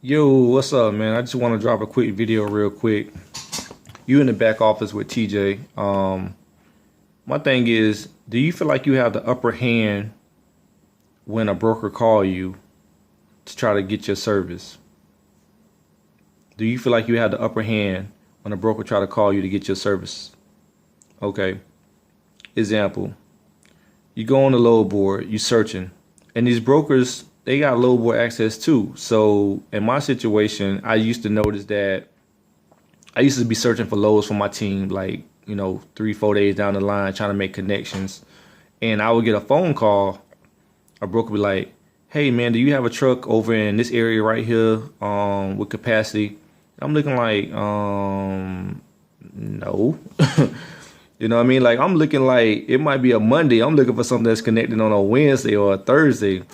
Yo, what's up, man? I just want to drop a quick video real quick. You in the back office with TJ. My thing is, do you feel like you have the upper hand when a broker call you to try to get your service? Do you feel like you have the upper hand when a broker try to call you to get your service? Okay. Example. You go on the load board, you searching, and these brokers, they got load board access too. So in my situation, I used to notice that I used to be searching for loads for my team, like, 3, 4 days down the line, trying to make connections. And I would get a phone call. A broker would be like, "Hey man, do you have a truck over in this area right here, with capacity?" I'm looking like, no. You know what I mean? Like, I'm looking like it might be a Monday. I'm looking for something that's connected on a Wednesday or a Thursday.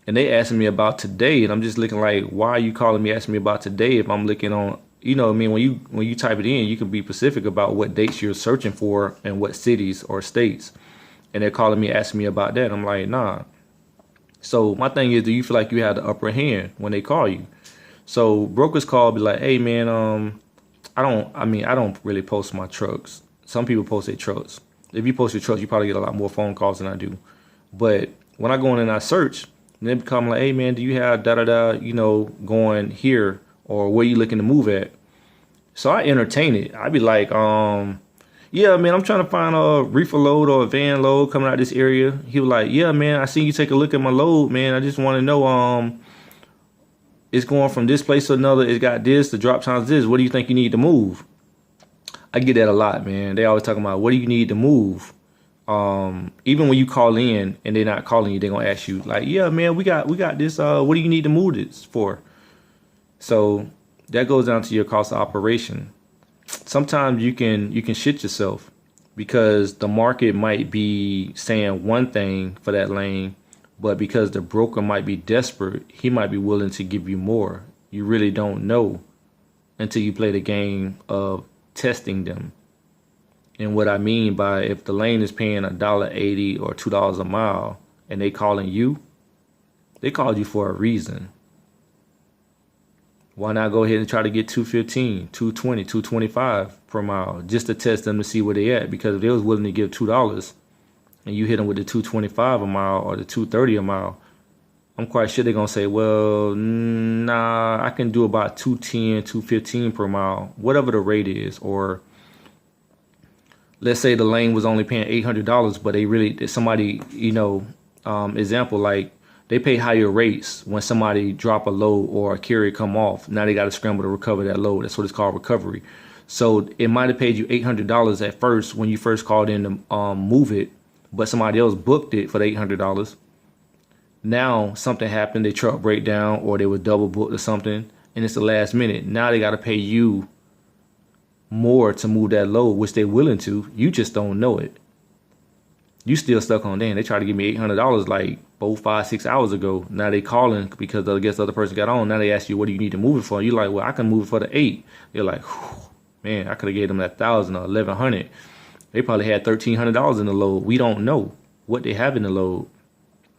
And they asking me about today. And I'm just looking like, why are you calling me asking me about today if I'm looking on, what I mean, when you type it in, you can be specific about what dates you're searching for and what cities or states. And they're calling me asking me about that. I'm like, nah. So my thing is, do you feel like you have the upper hand when they call you? So brokers call, be like, "Hey man, I don't really post my trucks. Some people post their trucks. If you post your trucks, you probably get a lot more phone calls than I do. But when I go in and I search, and they become like, "Hey man, do you have da da da, going here, or where you looking to move at?" So I entertain it. I be like, "Yeah, man, I'm trying to find a reefer load or a van load coming out this area." He was like, "Yeah, man, I seen you take a look at my load, man. I just want to know, it's going from this place to another. It's got this, the drop time's this. What do you think you need to move?" I get that a lot, man. They always talking about, what do you need to move? Even when you call in and they're not calling you, they're gonna ask you like, "Yeah, man, we got this. What do you need to move this for?" So that goes down to your cost of operation. Sometimes you can shit yourself because the market might be saying one thing for that lane, but because the broker might be desperate, he might be willing to give you more. You really don't know until you play the game of testing them. And what I mean by, if the lane is paying $1.80 or $2 a mile and they calling you, they called you for a reason. Why not go ahead and try to get 215, 220, 225 per mile just to test them to see where they at? Because if they was willing to give $2 and you hit them with the 225 a mile or the 230 a mile, I'm quite sure they're gonna say, "Well, nah, I can do about 210, 215 per mile, whatever the rate is." Or let's say the lane was only paying $800, but somebody, example, like, they pay higher rates when somebody drop a load or a carrier come off. Now they got to scramble to recover that load. That's what it's called, recovery. So it might have paid you $800 at first when you first called in to move it, but somebody else booked it for the $800. Now something happened, their truck break down, or they were double booked or something, and it's the last minute. Now they got to pay you more to move that load, which they're willing to. You just don't know it. You still stuck on, "Damn, they tried to give me $800 like 4, 5, 6 hours ago." Now they calling because I guess the other person got on. Now they ask you, "What do you need to move it for?" You're like, "Well, I can move it for the 8." They're like, "Man, I could have gave them that 1,000 or 1,100. They probably had $1,300 in the load." We don't know what they have in the load,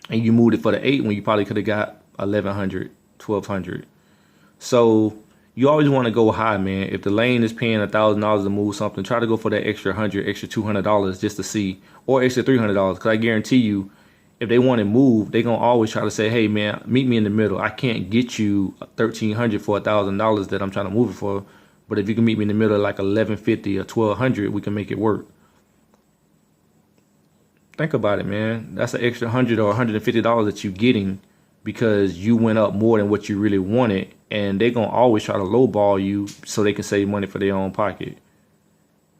and you moved it for the 8 when you probably could have got 1,100, 1,200. So you always want to go high, man. If the lane is paying $1,000 to move something, try to go for that extra 100, extra $200 just to see, or extra $300. Because I guarantee you, if they want to move, they're gonna always try to say, "Hey man, meet me in the middle. I can't get you 1,300 for $1,000 that I'm trying to move it for, but if you can meet me in the middle, like 1,150 or 1,200, we can make it work." Think about it, man. That's an extra $100 or $150 that you're getting because you went up more than what you really wanted, and they're gonna always try to lowball you so they can save money for their own pocket.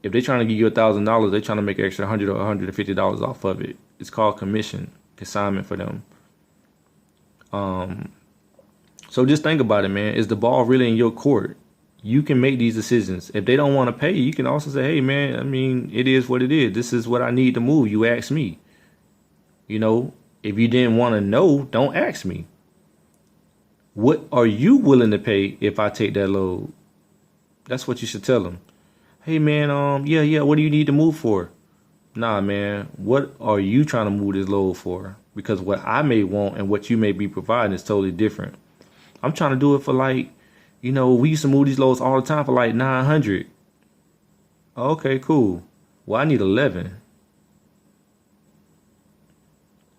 If they're trying to give you $1,000, they're trying to make an extra $100 or $150 off of it. It's called commission, consignment for them. So just think about it, man. Is the ball really in your court? You can make these decisions. If they don't want to pay you, you can also say, "Hey man, I mean, it is what it is. This is what I need to move. You ask me." If you didn't want to know, don't ask me. What are you willing to pay if I take that load? That's what you should tell them. "Hey man, yeah, what do you need to move for?" Nah, man, what are you trying to move this load for? Because what I may want and what you may be providing is totally different. I'm trying to do it for like You know, we used to move these loads all the time for like 900. Okay, cool. Well, I need 11.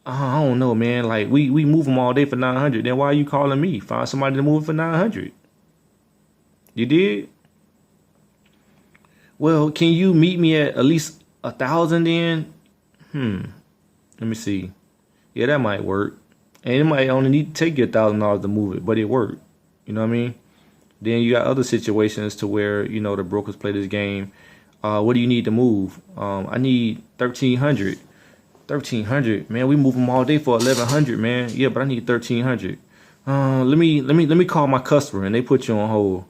I don't know, man. Like we move them all day for 900. Then why are you calling me? Find somebody to move it for 900. You did? Well, can you meet me at least 1,000 then? Let me see. Yeah, that might work. And it might only need to take you $1,000 to move it, but it worked. You know what I mean? Then you got other situations to where, you know, the brokers play this game. What do you need to move? I need 1,300. 1,300, man. We move them all day for 1,100, man. Yeah, but I need 1,300. Let me call my customer, and they put you on hold.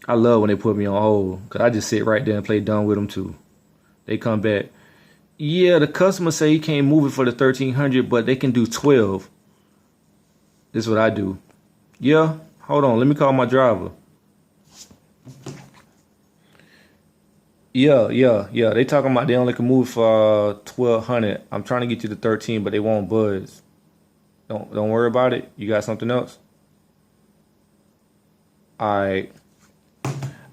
I love when they put me on hold, cause I just sit right there and play dumb with them too. They come back. Yeah, the customer say he can't move it for the 1,300, but they can do 12. This is what I do. Yeah, hold on. Let me call my driver. Yeah. They talking about they only can move for 1,200. I'm trying to get you to 13, but they won't buzz. Don't worry about it. You got something else? All right.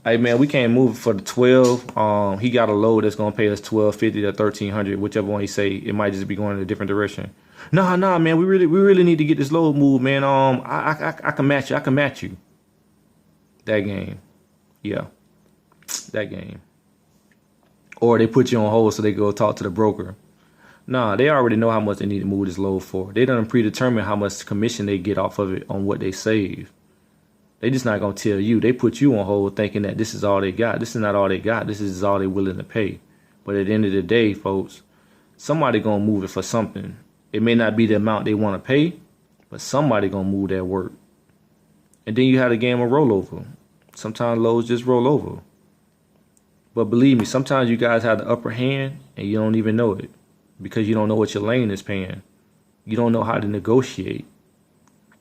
Hey man, we can't move it for the 12. He got a load that's gonna pay us 1,250 to 1,300, whichever one he say. It might just be going in a different direction. Nah, man. We really need to get this load moved, man. I can match you. I can match you. That game. Yeah. That game. Or they put you on hold so they go talk to the broker. Nah, they already know how much they need to move this load for. They done predetermine how much commission they get off of it on what they save. They just not gonna tell you. They put you on hold thinking that this is all they got. This is not all they got. This is all they willing to pay. But at the end of the day, folks, somebody gonna move it for something. It may not be the amount they want to pay, but somebody gonna move that work. And then you have the game of rollover. Sometimes loads just roll over. But believe me, sometimes you guys have the upper hand and you don't even know it because you don't know what your lane is paying. You don't know how to negotiate.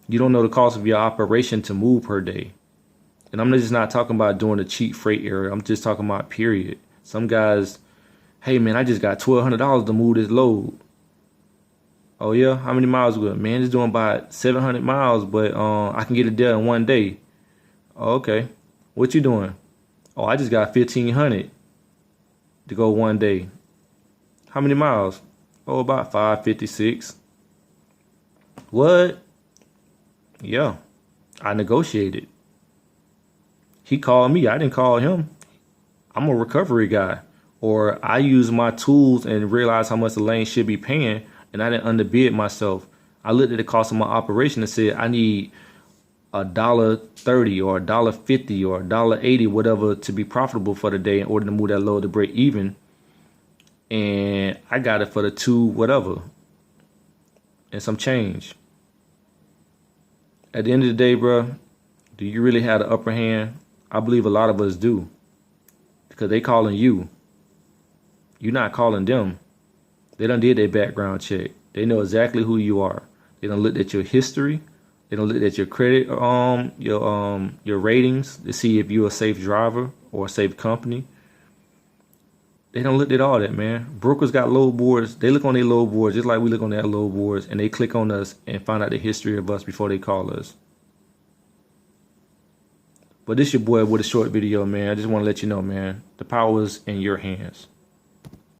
You don't know the cost of your operation to move per day. And I'm just not talking about doing the cheap freight area. I'm just talking about period. Some guys, hey man, I just got $1,200 to move this load. Oh yeah, how many miles we got? Man, it's doing about 700 miles, but I can get it there in one day. Oh, okay, what you doing? Oh, I just got 1,500 to go one day. How many miles? Oh, about 556. What? Yeah, I negotiated. He called me. I didn't call him. I'm a recovery guy. Or I use my tools and realize how much the lane should be paying, and I didn't underbid myself. I looked at the cost of my operation and said I need $1.30 or $1.50 or $1.80, whatever, to be profitable for the day in order to move that load to break even. And I got it for the two whatever and some change. At the end of the day, bro, do you really have the upper hand? I believe a lot of us do, because they calling you. You're not calling them. They done did their background check. They know exactly who you are. They done looked at your history. They done looked at your credit, your ratings to see if you're a safe driver or a safe company. They done looked at all that, man. Brokers got load boards. They look on their load boards just like we look on their load boards, and they click on us and find out the history of us before they call us. But this your boy with a short video, man. I just want to let you know, man, the power is in your hands.